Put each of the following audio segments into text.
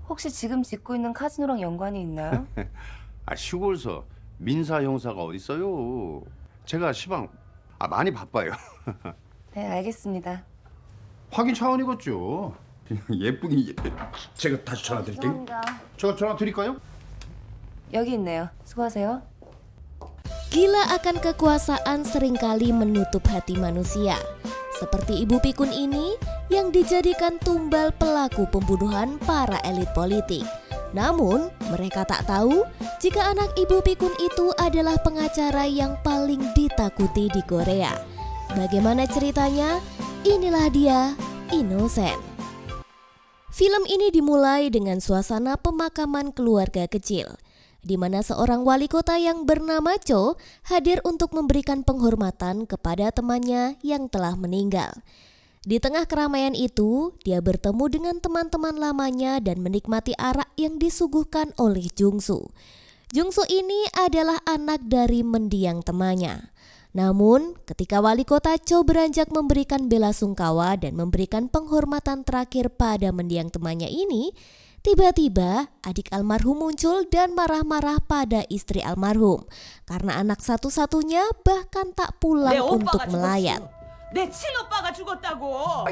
혹시 지금 짓고 있는 카지노랑 연관이 있나요? 시골서 민사 형사가 어딨어요? 제가 시방 많이 바빠요. 네, 알겠습니다. 확인 차원이겠죠. 예쁘긴 제가 다시 전화 드릴게요. 죄송합니다. 제가 전화 드릴까요? 여기 있네요. 수고하세요. Gila akan kekuasaan seringkali menutup hati manusia. Seperti Ibu Pikun ini yang dijadikan tumbal pelaku pembunuhan para elit politik. Namun, mereka tak tahu jika anak Ibu Pikun itu adalah pengacara yang paling ditakuti di Korea. Bagaimana ceritanya? Inilah dia, Innocent. Film ini dimulai dengan suasana pemakaman keluarga kecil, di mana seorang wali kota yang bernama Cho hadir untuk memberikan penghormatan kepada temannya yang telah meninggal. Di tengah keramaian itu, dia bertemu dengan teman-teman lamanya dan menikmati arak yang disuguhkan oleh Jungsu. Jungsu ini adalah anak dari mendiang temannya. Namun, ketika wali kota Cho beranjak memberikan bela sungkawa dan memberikan penghormatan terakhir pada mendiang temannya ini, tiba-tiba adik almarhum muncul dan marah-marah pada istri almarhum karena anak satu-satunya bahkan tak pulang untuk melayat. 내 친오빠가 죽었다고.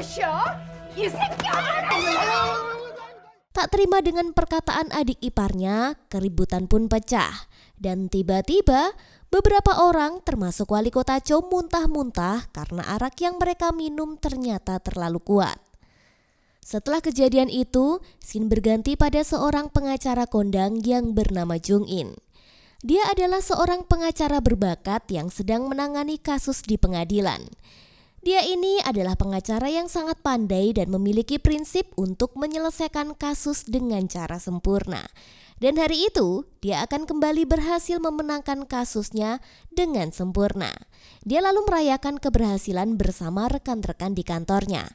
Tak terima dengan perkataan adik iparnya, keributan pun pecah. Dan tiba-tiba beberapa orang termasuk wali kota Cho muntah-muntah karena arak yang mereka minum ternyata terlalu kuat. Setelah kejadian itu, scene berganti pada seorang pengacara kondang yang bernama Jung In. Dia adalah seorang pengacara berbakat yang sedang menangani kasus di pengadilan. Dia ini adalah pengacara yang sangat pandai dan memiliki prinsip untuk menyelesaikan kasus dengan cara sempurna. Dan hari itu, dia akan kembali berhasil memenangkan kasusnya dengan sempurna. Dia lalu merayakan keberhasilan bersama rekan-rekan di kantornya.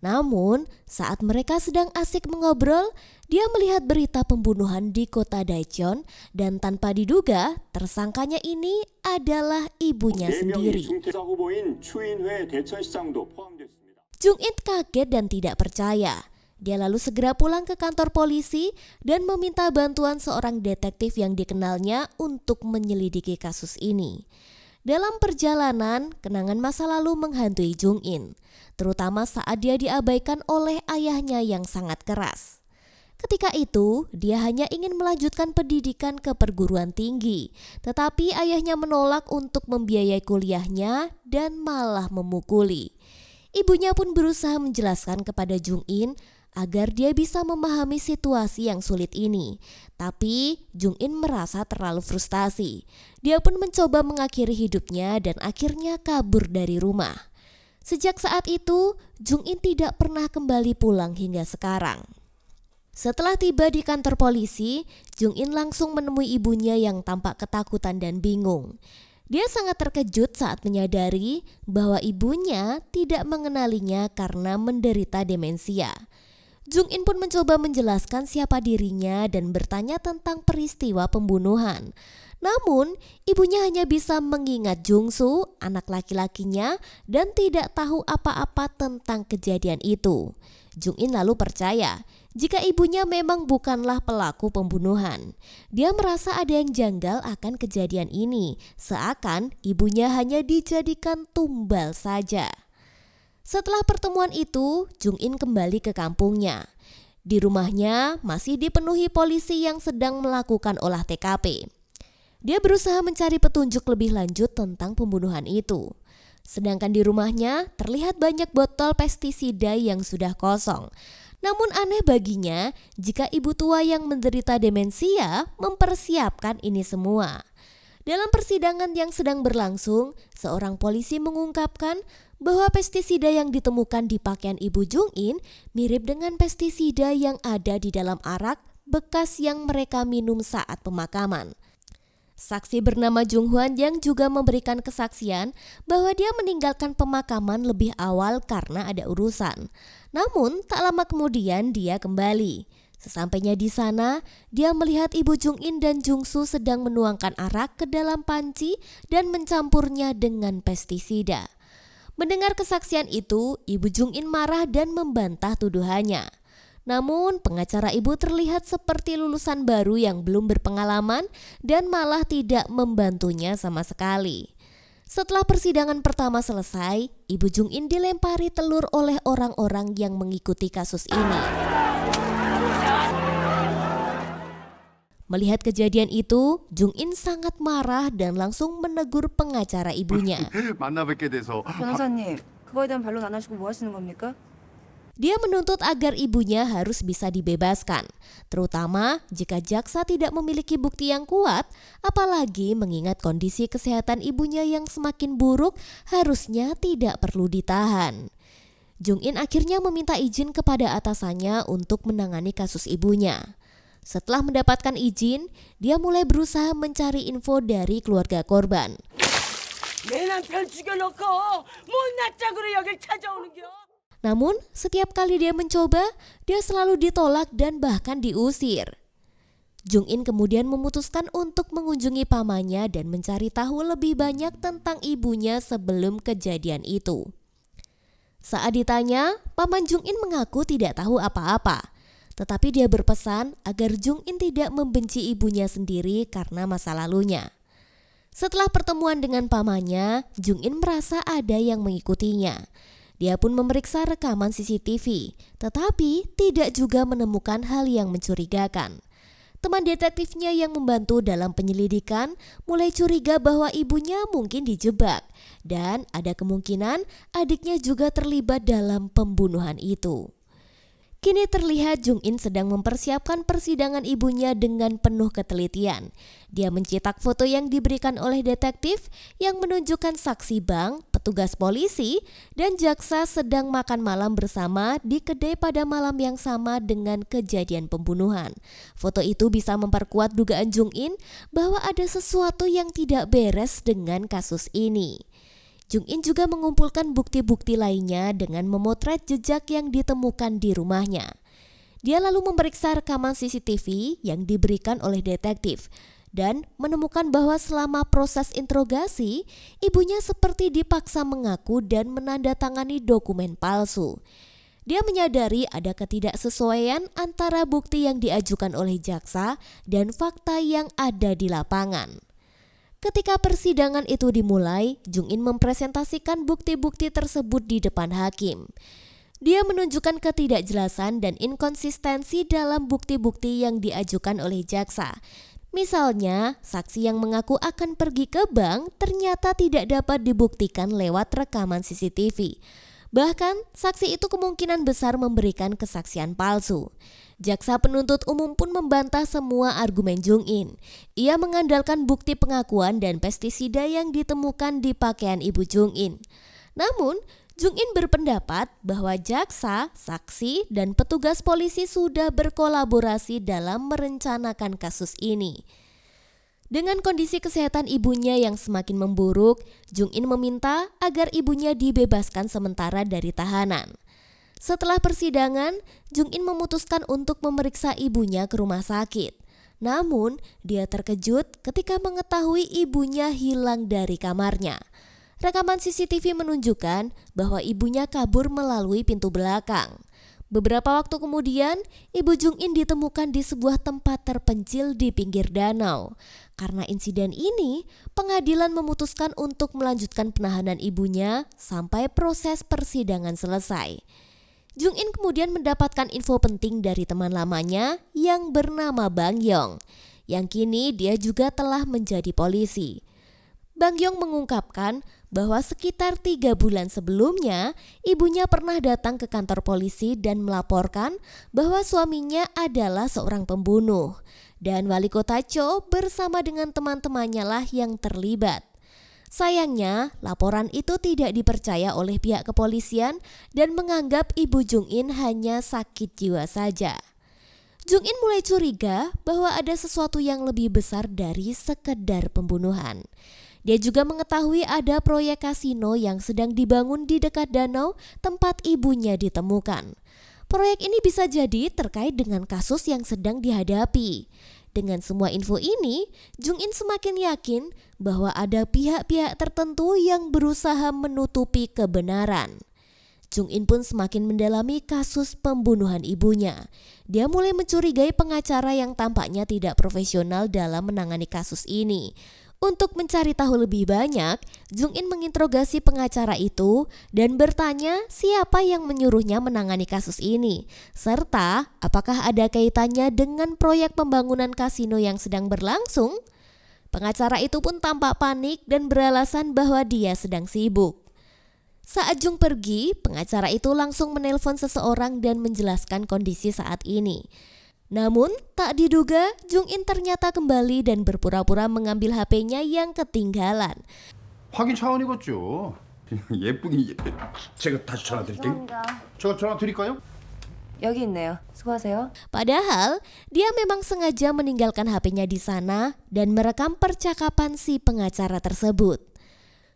Namun, saat mereka sedang asik mengobrol, dia melihat berita pembunuhan di kota Daejeon dan tanpa diduga, tersangkanya ini adalah ibunya sendiri. Jung In kaget dan tidak percaya. Dia lalu segera pulang ke kantor polisi dan meminta bantuan seorang detektif yang dikenalnya untuk menyelidiki kasus ini. Dalam perjalanan, kenangan masa lalu menghantui Jung In, terutama saat dia diabaikan oleh ayahnya yang sangat keras. Ketika itu, dia hanya ingin melanjutkan pendidikan ke perguruan tinggi, tetapi ayahnya menolak untuk membiayai kuliahnya dan malah memukuli. Ibunya pun berusaha menjelaskan kepada Jung In agar dia bisa memahami situasi yang sulit ini. Tapi Jung In merasa terlalu frustasi. Dia pun mencoba mengakhiri hidupnya dan akhirnya kabur dari rumah. Sejak saat itu, Jung In tidak pernah kembali pulang hingga sekarang. Setelah tiba di kantor polisi, Jung In langsung menemui ibunya yang tampak ketakutan dan bingung. Dia sangat terkejut saat menyadari bahwa ibunya tidak mengenalinya karena menderita demensia. Jung In pun mencoba menjelaskan siapa dirinya dan bertanya tentang peristiwa pembunuhan. Namun, ibunya hanya bisa mengingat Jungsu, anak laki-lakinya, dan tidak tahu apa-apa tentang kejadian itu. Jung In lalu percaya jika ibunya memang bukanlah pelaku pembunuhan. Dia merasa ada yang janggal akan kejadian ini, seakan ibunya hanya dijadikan tumbal saja. Setelah pertemuan itu, Jung In kembali ke kampungnya. Di rumahnya masih dipenuhi polisi yang sedang melakukan olah TKP. Dia berusaha mencari petunjuk lebih lanjut tentang pembunuhan itu. Sedangkan di rumahnya terlihat banyak botol pestisida yang sudah kosong. Namun aneh baginya jika ibu tua yang menderita demensia mempersiapkan ini semua. Dalam persidangan yang sedang berlangsung, seorang polisi mengungkapkan bahwa pestisida yang ditemukan di pakaian ibu Jung In mirip dengan pestisida yang ada di dalam arak bekas yang mereka minum saat pemakaman. Saksi bernama Jung Hwan yang juga memberikan kesaksian bahwa dia meninggalkan pemakaman lebih awal karena ada urusan. Namun tak lama kemudian dia kembali. Sesampainya di sana, dia melihat ibu Jung In dan Jungsu sedang menuangkan arak ke dalam panci dan mencampurnya dengan pestisida. Mendengar kesaksian itu, ibu Jung In marah dan membantah tuduhannya. Namun, pengacara ibu terlihat seperti lulusan baru yang belum berpengalaman dan malah tidak membantunya sama sekali. Setelah persidangan pertama selesai, Ibu Jung In dilempari telur oleh orang-orang yang mengikuti kasus ini. Melihat kejadian itu, Jung In sangat marah dan langsung menegur pengacara ibunya. 만나 뵙게 돼서 변호사님, 그거에 대한 반론 안 하시고 뭐 하시는 겁니까? Dia menuntut agar ibunya harus bisa dibebaskan, terutama jika jaksa tidak memiliki bukti yang kuat, apalagi mengingat kondisi kesehatan ibunya yang semakin buruk harusnya tidak perlu ditahan. Jung In akhirnya meminta izin kepada atasannya untuk menangani kasus ibunya. Setelah mendapatkan izin, dia mulai berusaha mencari info dari keluarga korban. 내 남편 죽여놓고 뭔 낯짝으로 여길 찾아오는겨? Namun, setiap kali dia mencoba, dia selalu ditolak dan bahkan diusir. Jung In kemudian memutuskan untuk mengunjungi pamannya dan mencari tahu lebih banyak tentang ibunya sebelum kejadian itu. Saat ditanya, paman Jung In mengaku tidak tahu apa-apa. Tetapi dia berpesan agar Jung In tidak membenci ibunya sendiri karena masa lalunya. Setelah pertemuan dengan pamannya, Jung In merasa ada yang mengikutinya. Dia pun memeriksa rekaman CCTV, tetapi tidak juga menemukan hal yang mencurigakan. Teman detektifnya yang membantu dalam penyelidikan mulai curiga bahwa ibunya mungkin dijebak dan ada kemungkinan adiknya juga terlibat dalam pembunuhan itu. Kini terlihat Jung In sedang mempersiapkan persidangan ibunya dengan penuh ketelitian. Dia mencetak foto yang diberikan oleh detektif yang menunjukkan saksi bank, petugas polisi, dan jaksa sedang makan malam bersama di kedai pada malam yang sama dengan kejadian pembunuhan. Foto itu bisa memperkuat dugaan Jung In bahwa ada sesuatu yang tidak beres dengan kasus ini. Jung In juga mengumpulkan bukti-bukti lainnya dengan memotret jejak yang ditemukan di rumahnya. Dia lalu memeriksa rekaman CCTV yang diberikan oleh detektif dan menemukan bahwa selama proses interogasi, ibunya seperti dipaksa mengaku dan menandatangani dokumen palsu. Dia menyadari ada ketidaksesuaian antara bukti yang diajukan oleh jaksa dan fakta yang ada di lapangan. Ketika persidangan itu dimulai, Jung In mempresentasikan bukti-bukti tersebut di depan hakim. Dia menunjukkan ketidakjelasan dan inkonsistensi dalam bukti-bukti yang diajukan oleh jaksa. Misalnya, saksi yang mengaku akan pergi ke bank ternyata tidak dapat dibuktikan lewat rekaman CCTV. Bahkan, saksi itu kemungkinan besar memberikan kesaksian palsu. Jaksa penuntut umum pun membantah semua argumen Jung In. Ia mengandalkan bukti pengakuan dan pestisida yang ditemukan di pakaian ibu Jung In. Namun, Jung In berpendapat bahwa jaksa, saksi, dan petugas polisi sudah berkolaborasi dalam merencanakan kasus ini. Dengan kondisi kesehatan ibunya yang semakin memburuk, Jung In meminta agar ibunya dibebaskan sementara dari tahanan. Setelah persidangan, Jung In memutuskan untuk memeriksa ibunya ke rumah sakit. Namun, dia terkejut ketika mengetahui ibunya hilang dari kamarnya. Rekaman CCTV menunjukkan bahwa ibunya kabur melalui pintu belakang. Beberapa waktu kemudian, ibu Jung In ditemukan di sebuah tempat terpencil di pinggir danau. Karena insiden ini, pengadilan memutuskan untuk melanjutkan penahanan ibunya sampai proses persidangan selesai. Jung In kemudian mendapatkan info penting dari teman lamanya yang bernama Bang Yong, yang kini dia juga telah menjadi polisi. Bang Yong mengungkapkan bahwa sekitar 3 bulan sebelumnya, ibunya pernah datang ke kantor polisi dan melaporkan bahwa suaminya adalah seorang pembunuh. Dan wali kota Cho bersama dengan teman-temannya lah yang terlibat. Sayangnya, laporan itu tidak dipercaya oleh pihak kepolisian dan menganggap ibu Jung In hanya sakit jiwa saja. Jung In mulai curiga bahwa ada sesuatu yang lebih besar dari sekedar pembunuhan. Dia juga mengetahui ada proyek kasino yang sedang dibangun di dekat danau tempat ibunya ditemukan. Proyek ini bisa jadi terkait dengan kasus yang sedang dihadapi. Dengan semua info ini, Jung In semakin yakin bahwa ada pihak-pihak tertentu yang berusaha menutupi kebenaran. Jung In pun semakin mendalami kasus pembunuhan ibunya. Dia mulai mencurigai pengacara yang tampaknya tidak profesional dalam menangani kasus ini. Untuk mencari tahu lebih banyak, Jung In menginterogasi pengacara itu dan bertanya siapa yang menyuruhnya menangani kasus ini, serta apakah ada kaitannya dengan proyek pembangunan kasino yang sedang berlangsung. Pengacara itu pun tampak panik dan beralasan bahwa dia sedang sibuk. Saat Jung pergi, pengacara itu langsung menelpon seseorang dan menjelaskan kondisi saat ini. Namun, tak diduga Jung In ternyata kembali dan berpura-pura mengambil HP-nya yang ketinggalan. 확인 차원이겠죠. 예쁘게 제가 다시 전화 드릴게요. 제가 전화 드릴까요? 여기 있네요. 수고하세요. Padahal, dia memang sengaja meninggalkan HP-nya di sana dan merekam percakapan si pengacara tersebut.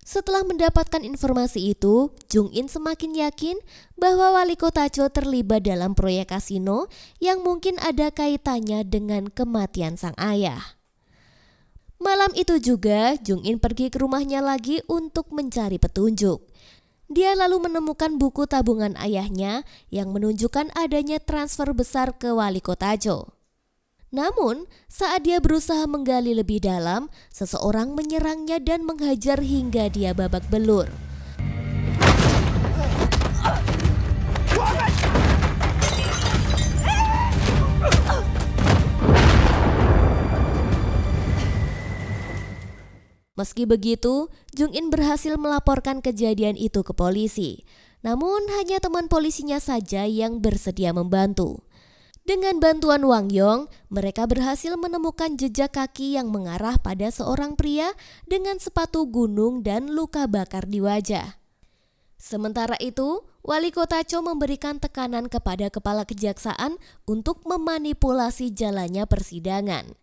Setelah mendapatkan informasi itu, Jung In semakin yakin bahwa wali kota Cho terlibat dalam proyek kasino yang mungkin ada kaitannya dengan kematian sang ayah. Malam itu juga, Jung In pergi ke rumahnya lagi untuk mencari petunjuk. Dia lalu menemukan buku tabungan ayahnya yang menunjukkan adanya transfer besar ke wali kota Cho. Namun, saat dia berusaha menggali lebih dalam, seseorang menyerangnya dan menghajar hingga dia babak belur. Meski begitu, Jung In berhasil melaporkan kejadian itu ke polisi. Namun, hanya teman polisinya saja yang bersedia membantu. Dengan bantuan Wang Yong, mereka berhasil menemukan jejak kaki yang mengarah pada seorang pria dengan sepatu gunung dan luka bakar di wajah. Sementara itu, wali kota Cho memberikan tekanan kepada kepala kejaksaan untuk memanipulasi jalannya persidangan.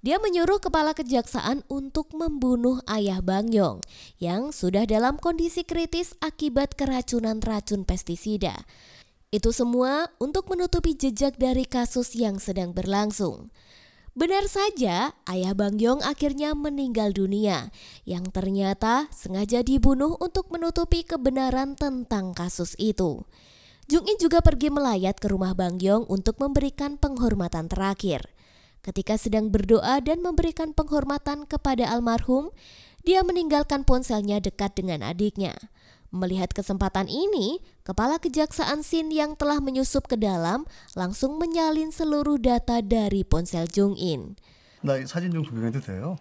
Dia menyuruh kepala kejaksaan untuk membunuh ayah Bang Yong yang sudah dalam kondisi kritis akibat keracunan racun pestisida. Itu semua untuk menutupi jejak dari kasus yang sedang berlangsung. Benar saja, ayah Bang Yong akhirnya meninggal dunia, yang ternyata sengaja dibunuh untuk menutupi kebenaran tentang kasus itu. Jung In juga pergi melayat ke rumah Bang Yong untuk memberikan penghormatan terakhir. Ketika sedang berdoa dan memberikan penghormatan kepada almarhum, dia meninggalkan ponselnya dekat dengan adiknya. Melihat kesempatan ini, kepala kejaksaan Sin yang telah menyusup ke dalam langsung menyalin seluruh data dari ponsel Jung In. 나 이 사진 좀 구경해도 돼요?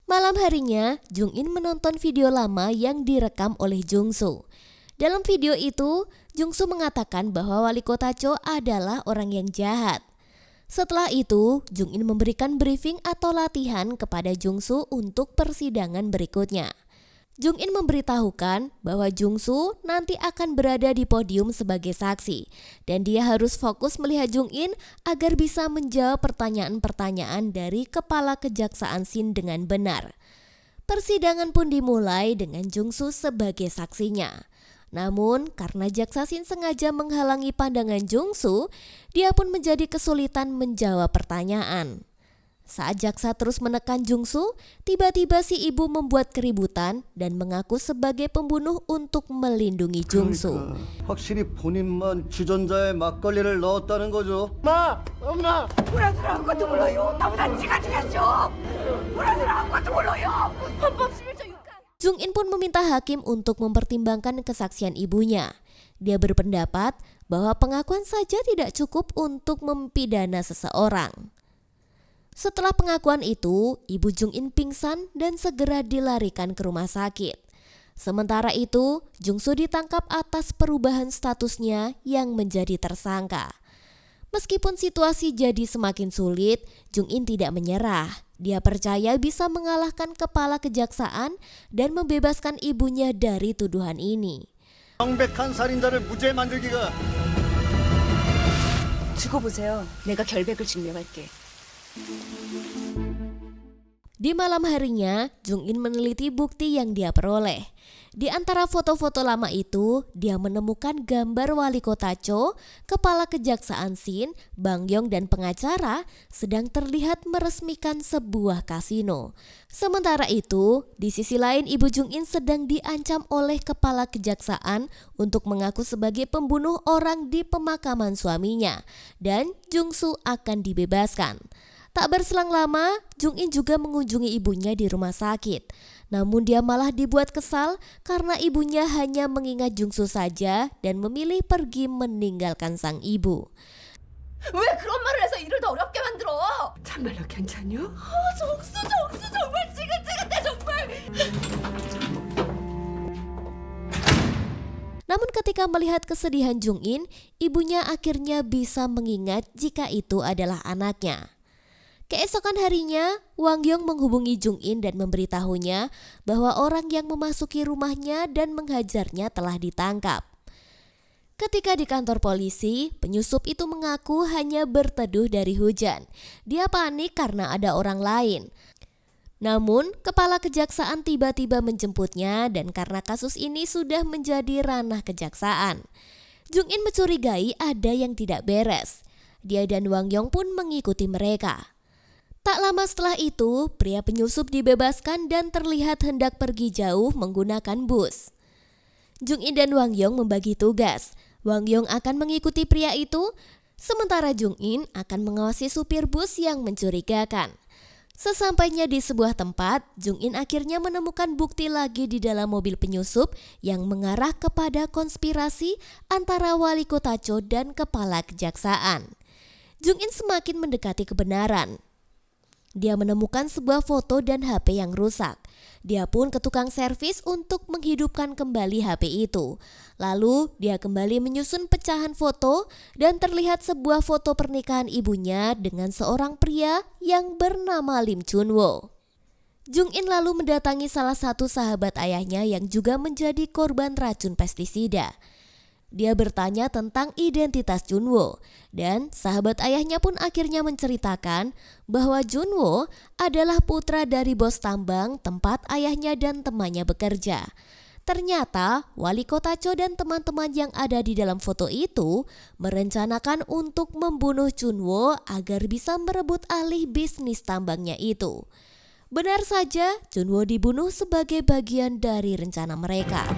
Malam harinya, Jung In menonton video lama yang direkam oleh Jung Soo. Dalam video itu, Jung Soo mengatakan bahwa wali kota Cho adalah orang yang jahat. Setelah itu, Jung In memberikan briefing atau latihan kepada Jung Soo untuk persidangan berikutnya. Jung In memberitahukan bahwa Jung Soo nanti akan berada di podium sebagai saksi dan dia harus fokus melihat Jung In agar bisa menjawab pertanyaan-pertanyaan dari kepala kejaksaan Sin dengan benar. Persidangan pun dimulai dengan Jung Soo sebagai saksinya. Namun, karena jaksa Sin sengaja menghalangi pandangan Jung Soo, dia pun menjadi kesulitan menjawab pertanyaan. Saat jaksa terus menekan Jung Soo, tiba-tiba si ibu membuat keributan dan mengaku sebagai pembunuh untuk melindungi Jung Soo. 확실히 본인만 주전자에 막걸리를 넣었다는 거죠. 브라질 아무것도 몰라요. 나보다 지가 죽였죠. 브라질 아무것도 몰라요. 헌법 11조 6간. Jung In pun meminta hakim untuk mempertimbangkan kesaksian ibunya. Dia berpendapat bahwa pengakuan saja tidak cukup untuk mempidana seseorang. Setelah pengakuan itu, ibu Jung In pingsan dan segera dilarikan ke rumah sakit. Sementara itu, Jung Soo ditangkap atas perubahan statusnya yang menjadi tersangka. Meskipun situasi jadi semakin sulit, Jung In tidak menyerah. Dia percaya bisa mengalahkan kepala kejaksaan dan membebaskan ibunya dari tuduhan ini. 명백한 살인자를 무죄 만들기가 두고 보세요. 내가 결백을 증명할게. Di malam harinya, Jung In meneliti bukti yang dia peroleh. Di antara foto-foto lama itu, dia menemukan gambar wali kota Cho, kepala kejaksaan Shin, Bang Yong dan pengacara sedang terlihat meresmikan sebuah kasino. Sementara itu, di sisi lain Ibu Jung In sedang diancam oleh kepala kejaksaan untuk mengaku sebagai pembunuh orang di pemakaman suaminya dan Jung Soo akan dibebaskan. Tak berselang lama, Jung In juga mengunjungi ibunya di rumah sakit. Namun dia malah dibuat kesal karena ibunya hanya mengingat Jung Soo saja dan memilih pergi meninggalkan sang ibu. 왜 그런 말을 해서 일을 더 어렵게 만들어? 참말로 괜찮냐? 정수 정말 지긋지긋해 정말. Namun ketika melihat kesedihan Jung In, ibunya akhirnya bisa mengingat jika itu adalah anaknya. Keesokan harinya, Wang Yong menghubungi Jung In dan memberitahunya bahwa orang yang memasuki rumahnya dan menghajarnya telah ditangkap. Ketika di kantor polisi, penyusup itu mengaku hanya berteduh dari hujan. Dia panik karena ada orang lain. Namun, kepala kejaksaan tiba-tiba menjemputnya dan karena kasus ini sudah menjadi ranah kejaksaan. Jung In mencurigai ada yang tidak beres. Dia dan Wang Yong pun mengikuti mereka. Tak lama setelah itu, pria penyusup dibebaskan dan terlihat hendak pergi jauh menggunakan bus. Jung In dan Wang Yong membagi tugas. Wang Yong akan mengikuti pria itu, sementara Jung In akan mengawasi supir bus yang mencurigakan. Sesampainya di sebuah tempat, Jung In akhirnya menemukan bukti lagi di dalam mobil penyusup yang mengarah kepada konspirasi antara wali kota Cho dan kepala kejaksaan. Jung In semakin mendekati kebenaran. Dia menemukan sebuah foto dan HP yang rusak. Dia pun ke tukang servis untuk menghidupkan kembali HP itu. Lalu dia kembali menyusun pecahan foto dan terlihat sebuah foto pernikahan ibunya dengan seorang pria yang bernama Lim Chun Wo. Jung In lalu mendatangi salah satu sahabat ayahnya yang juga menjadi korban racun pestisida. Dia bertanya tentang identitas Junwo dan sahabat ayahnya pun akhirnya menceritakan bahwa Junwo adalah putra dari bos tambang tempat ayahnya dan temannya bekerja. Ternyata wali kota Cho dan teman-teman yang ada di dalam foto itu merencanakan untuk membunuh Junwo agar bisa merebut alih bisnis tambangnya itu. Benar saja, Junwo dibunuh sebagai bagian dari rencana mereka.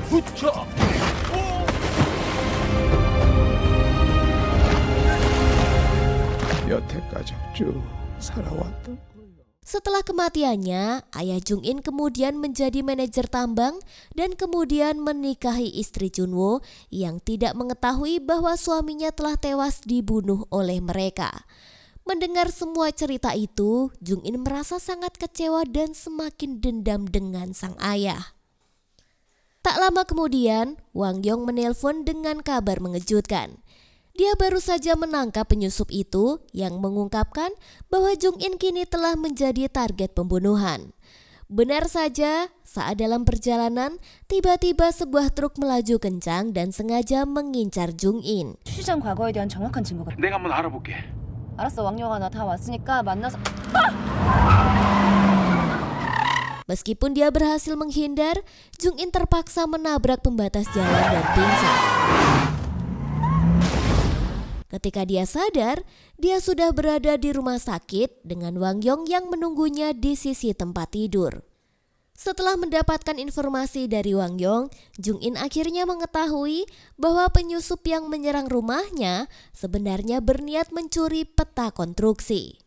여태까지 쭉 살아왔던 거예요. Setelah kematiannya, ayah Jung In kemudian menjadi manajer tambang dan kemudian menikahi istri Junwo yang tidak mengetahui bahwa suaminya telah tewas dibunuh oleh mereka. Mendengar semua cerita itu, Jung In merasa sangat kecewa dan semakin dendam dengan sang ayah. Tak lama kemudian, Wang Yong menelpon dengan kabar mengejutkan. Dia baru saja menangkap penyusup itu yang mengungkapkan bahwa Jung In kini telah menjadi target pembunuhan. Benar saja, saat dalam perjalanan, tiba-tiba sebuah truk melaju kencang dan sengaja mengincar Jung In. 취재장 과거에 대한 정확한 증거가. 내가 한번 알아볼게. 알았어, 왕영아, 나 다 왔으니까 만나서. Meskipun dia berhasil menghindar, Jung In terpaksa menabrak pembatas jalan dan pingsan. Ketika dia sadar, dia sudah berada di rumah sakit dengan Wang Yong yang menunggunya di sisi tempat tidur. Setelah mendapatkan informasi dari Wang Yong, Jung In akhirnya mengetahui bahwa penyusup yang menyerang rumahnya sebenarnya berniat mencuri peta konstruksi.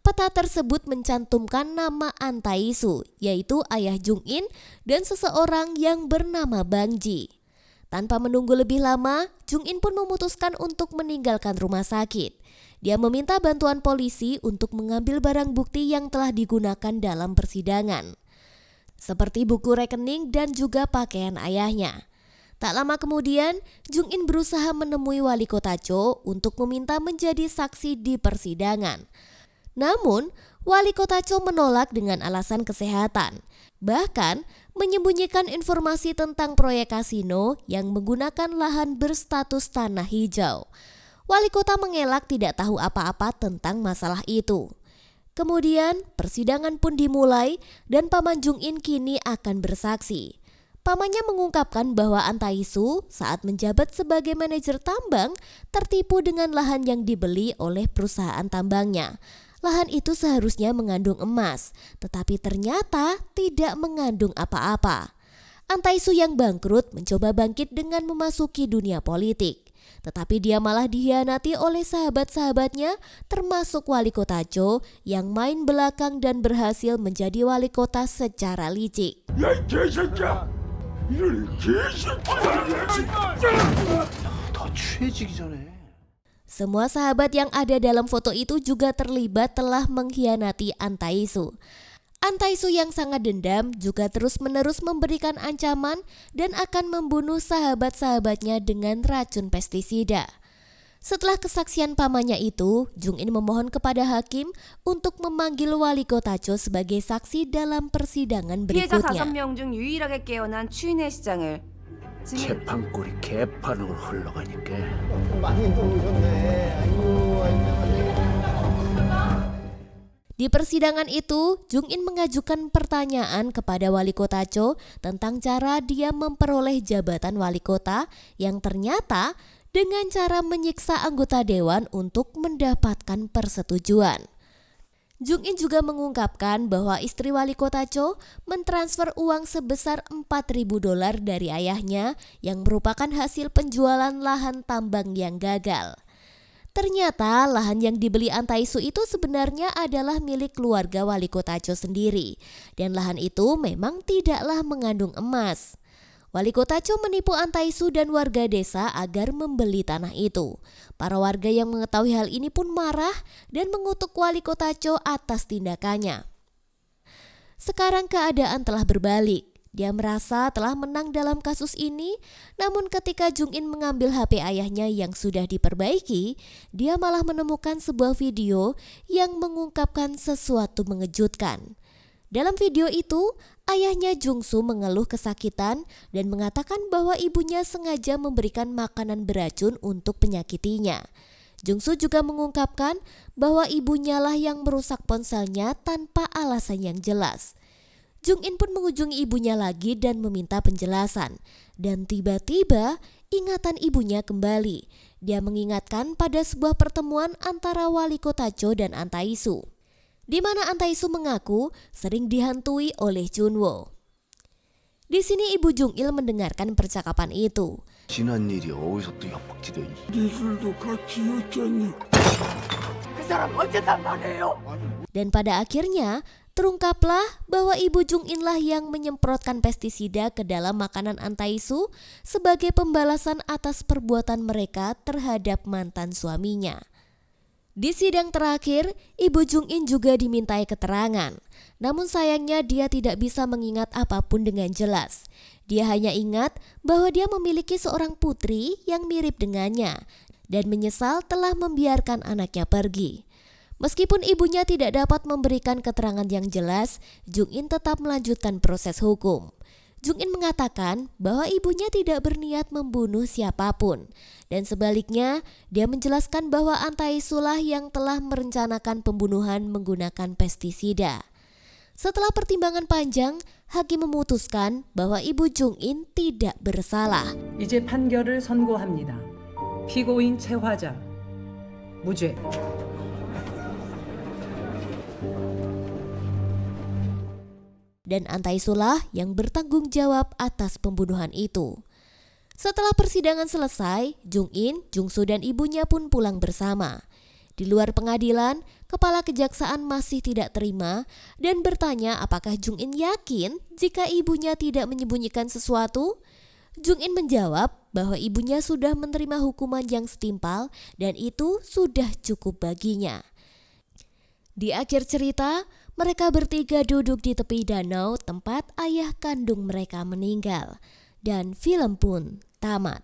Peta tersebut mencantumkan nama An Tai-su, yaitu ayah Jung In dan seseorang yang bernama Bang Ji. Tanpa menunggu lebih lama, Jung In pun memutuskan untuk meninggalkan rumah sakit. Dia meminta bantuan polisi untuk mengambil barang bukti yang telah digunakan dalam persidangan, seperti buku rekening dan juga pakaian ayahnya. Tak lama kemudian, Jung In berusaha menemui wali kota Cho untuk meminta menjadi saksi di persidangan. Namun, wali kota Cho menolak dengan alasan kesehatan. Bahkan, menyembunyikan informasi tentang proyek kasino yang menggunakan lahan berstatus tanah hijau. Wali kota mengelak tidak tahu apa-apa tentang masalah itu. Kemudian persidangan pun dimulai dan Paman Jung In kini akan bersaksi. Pamannya mengungkapkan bahwa Antaisu saat menjabat sebagai manajer tambang tertipu dengan lahan yang dibeli oleh perusahaan tambangnya. Lahan itu seharusnya mengandung emas, tetapi ternyata tidak mengandung apa-apa. Antaisu yang bangkrut mencoba bangkit dengan memasuki dunia politik. Tetapi dia malah dikhianati oleh sahabat-sahabatnya termasuk wali kota Cho yang main belakang dan berhasil menjadi wali kota secara licik. Semua sahabat yang ada dalam foto itu juga terlibat telah mengkhianati Antaisu. Antaisu yang sangat dendam juga terus-menerus memberikan ancaman dan akan membunuh sahabat-sahabatnya dengan racun pestisida. Setelah kesaksian pamannya itu, Jung In memohon kepada hakim untuk memanggil wali kota Cho sebagai saksi dalam persidangan 피해자 berikutnya. 5명 중 유일하게 깨어난 추인의 시장을 재판골이 개판으로 흘러가니까 많이 들어오셨네. 아이고, 안녕하세요. Di persidangan itu, Jung In mengajukan pertanyaan kepada wali kota Cho tentang cara dia memperoleh jabatan wali kota yang ternyata dengan cara menyiksa anggota dewan untuk mendapatkan persetujuan. Jung In juga mengungkapkan bahwa istri wali kota Cho mentransfer uang sebesar $4.000 dari ayahnya yang merupakan hasil penjualan lahan tambang yang gagal. Ternyata lahan yang dibeli Antaisu itu sebenarnya adalah milik keluarga wali kota Cho sendiri, dan lahan itu memang tidaklah mengandung emas. Wali kota Cho menipu Antaisu dan warga desa agar membeli tanah itu. Para warga yang mengetahui hal ini pun marah dan mengutuk wali kota Cho atas tindakannya. Sekarang keadaan telah berbalik. Dia merasa telah menang dalam kasus ini, namun ketika Jung In mengambil HP ayahnya yang sudah diperbaiki, dia malah menemukan sebuah video yang mengungkapkan sesuatu mengejutkan. Dalam video itu, ayahnya Jung Soo mengeluh kesakitan dan mengatakan bahwa ibunya sengaja memberikan makanan beracun untuk menyakitinya. Jung Soo juga mengungkapkan bahwa ibunya lah yang merusak ponselnya tanpa alasan yang jelas. Jung In pun mengunjungi ibunya lagi dan meminta penjelasan. Dan tiba-tiba ingatan ibunya kembali. Dia mengingatkan pada sebuah pertemuan antara wali kota Cho dan Antaisu, di mana Antaisu mengaku sering dihantui oleh Chunwo. Di sini ibu Jung Il mendengarkan percakapan itu. 지난 일이 어디서 또 협박지더니 그 사람 어쨌단 말이에요. Dan pada akhirnya terungkaplah bahwa ibu Jung In lah yang menyemprotkan pestisida ke dalam makanan Antaisu sebagai pembalasan atas perbuatan mereka terhadap mantan suaminya. Di sidang terakhir, ibu Jung In juga dimintai keterangan. Namun sayangnya dia tidak bisa mengingat apapun dengan jelas. Dia hanya ingat bahwa dia memiliki seorang putri yang mirip dengannya dan menyesal telah membiarkan anaknya pergi. Meskipun ibunya tidak dapat memberikan keterangan yang jelas, Jung In tetap melanjutkan proses hukum. Jung In mengatakan bahwa ibunya tidak berniat membunuh siapapun. Dan sebaliknya, dia menjelaskan bahwa Antaisu lah yang telah merencanakan pembunuhan menggunakan pestisida. Setelah pertimbangan panjang, hakim memutuskan bahwa ibu Jung In tidak bersalah. 이제 판결을 선고합니다. 피고인 최화자 무죄. Dan Antaisu lah yang bertanggung jawab atas pembunuhan itu. Setelah persidangan selesai, Jung In, Jung Soo dan ibunya pun pulang bersama. Di luar pengadilan, kepala kejaksaan masih tidak terima dan bertanya apakah Jung In yakin jika ibunya tidak menyembunyikan sesuatu. Jung In menjawab bahwa ibunya sudah menerima hukuman yang setimpal dan itu sudah cukup baginya. Di akhir cerita, mereka bertiga duduk di tepi danau tempat ayah kandung mereka meninggal. Dan film pun tamat.